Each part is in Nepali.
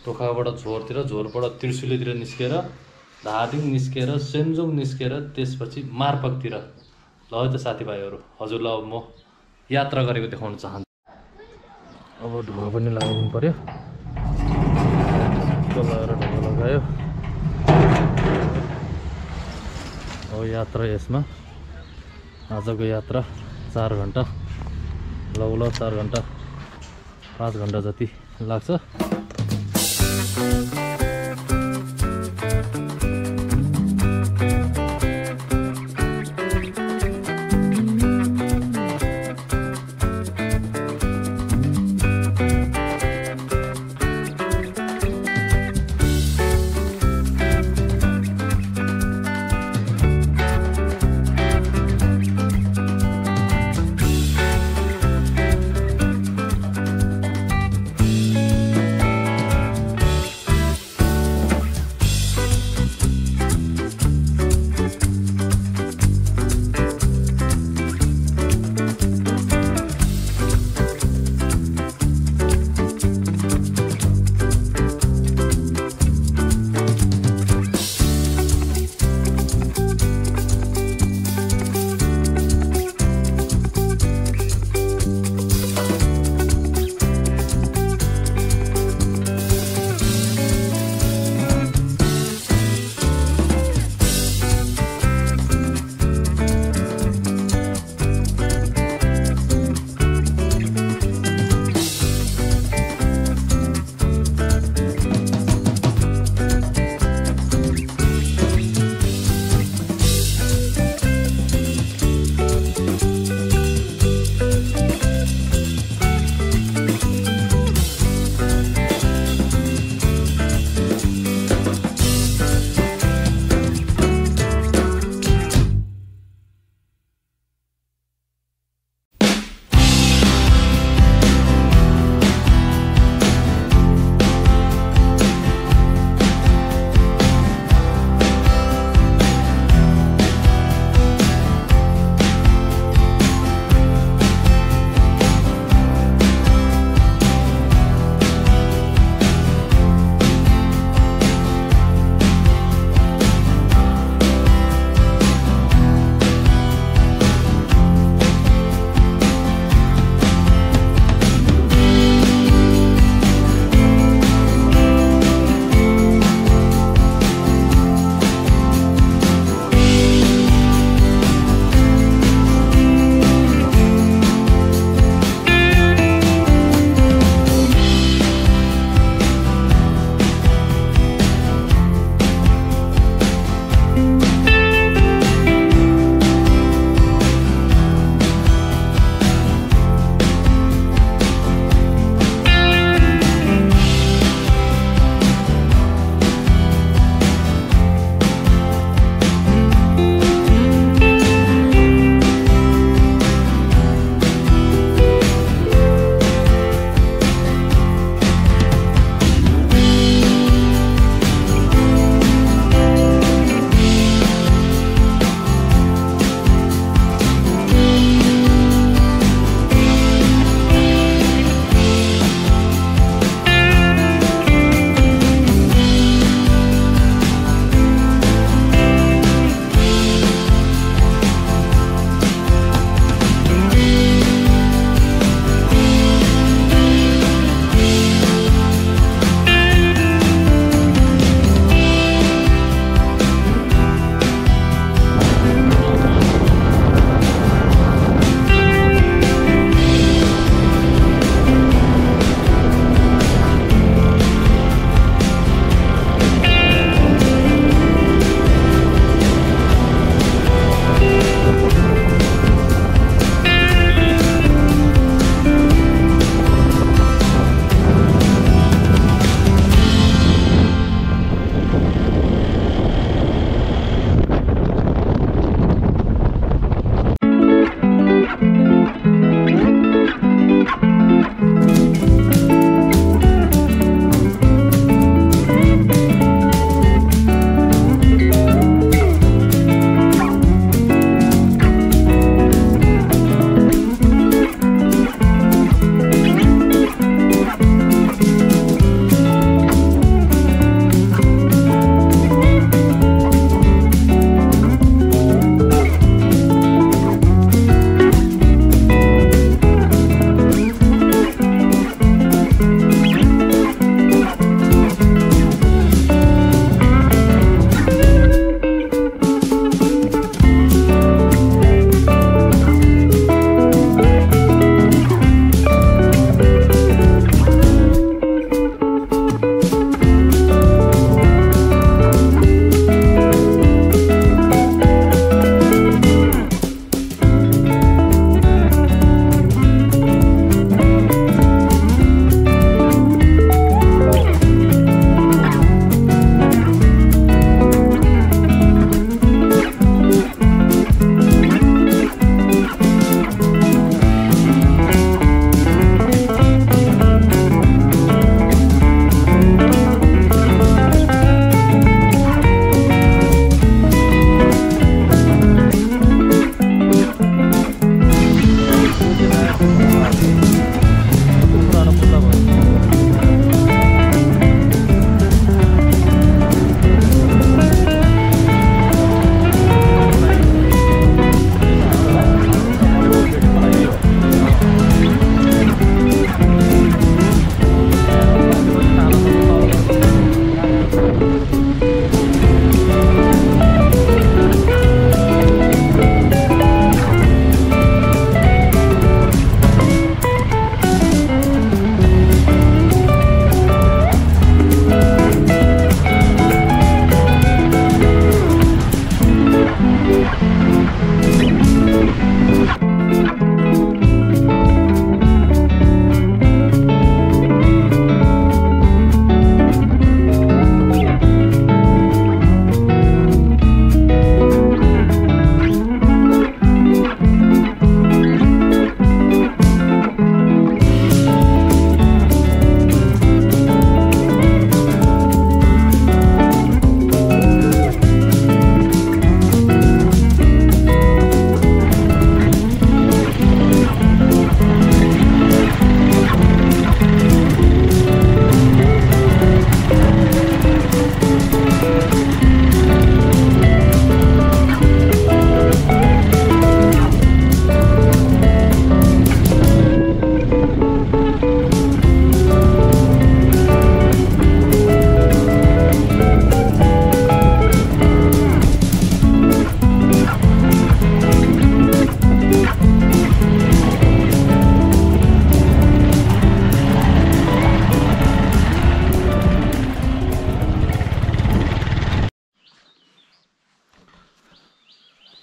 टोखाबाट झोरतिर, झोरबाट त्रिशुलीतिर निस्केर धादिङ निस्केर सेन्जोङ निस्केर त्यसपछि मार्पकतिर। ल है त साथीभाइहरू, हजुरलाई अब म यात्रा गरेको देखाउन चाहन्छु। अब ढुवा पनि लगाइदिनु पर्यो। लगाएर ढुवा लगायो। अब यात्रा यसमा आजको यात्रा 4 घन्टा, लगभग 4 घन्टा 5 घन्टा जति लाग्छ।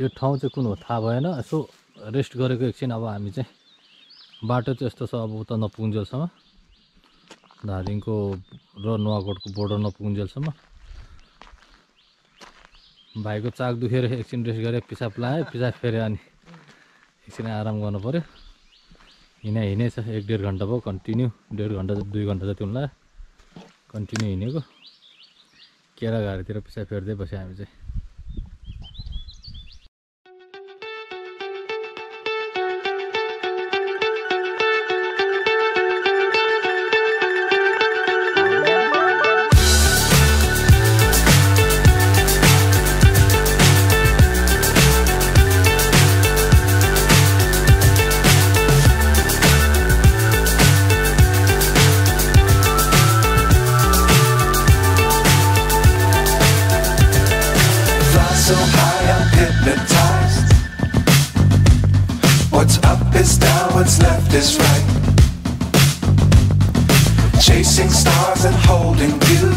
यो ठाउँ चाहिँ कुन हो थाहा भएन यसो रेस्ट गरेको एकछिन अब हामी चाहिँ बाटो चाहिँ यस्तो छ अब उता नपुगुन्जेलसम्म धादिङको र नुवाकोटको बोर्डर नपुगुन्जेलसम्म भाइको चाक दुखेर एकछिन रेस्ट गरे पिसाब लायो पिसाब फेऱ्यो अनि एकछिन आराम गर्नु पर्यो हिँडेछ 1-1.5 घन्टा भयो कन्टिन्यू 1.5 घन्टा 2 घन्टा जति हुन्ला कन्टिन्यू हिँडेको केरा घारीतिर पिसाब फेर्दै बस्यो हामी चाहिँ is right. Chasing stars and holding you.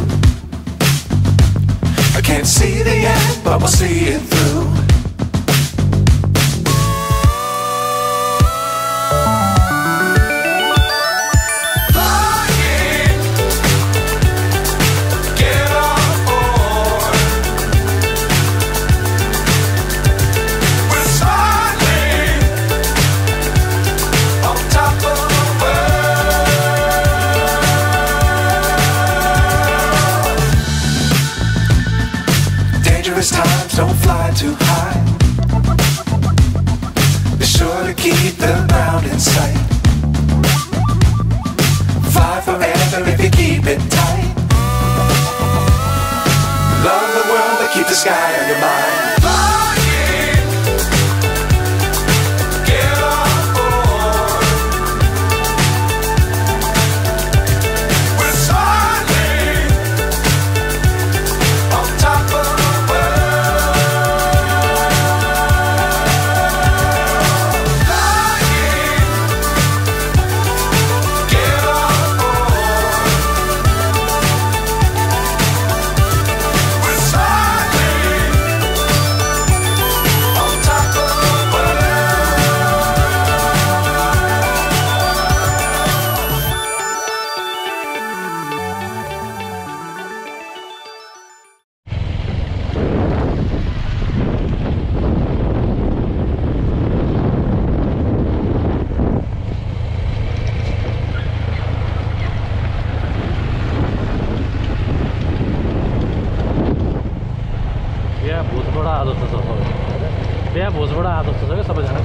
I can't see the end, but we'll see it through. Times don't fly too high. Be sure to keep the ground in sight. Fly forever if you keep it tight. Love the world but keep the sky on your mind. भोजबाट आदत छ क्या सबैजना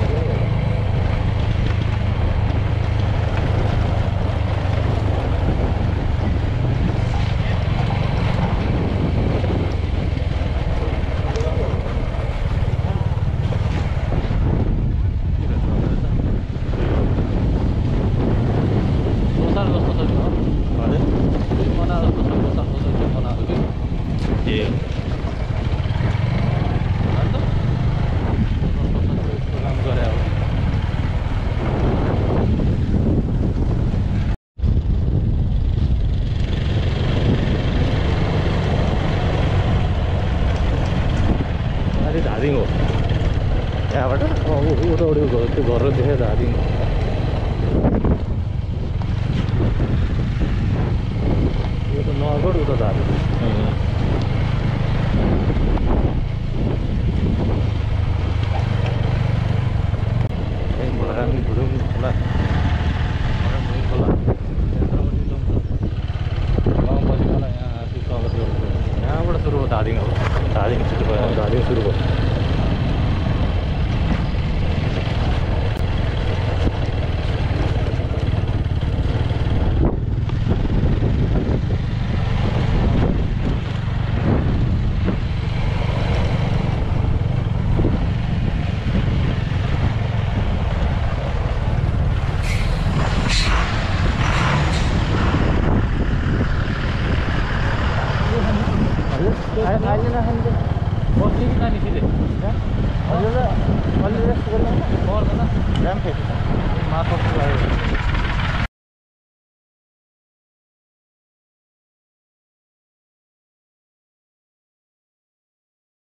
धादिङ हो यहाँबाट उता त्यो घर देख्यो धादिङ यो त नुवाकोट उता धादिङ यहाँबाट सुरु भयो धादिङ हो धादिङ सुरु भयो धादिङ सुरु भयो Marpak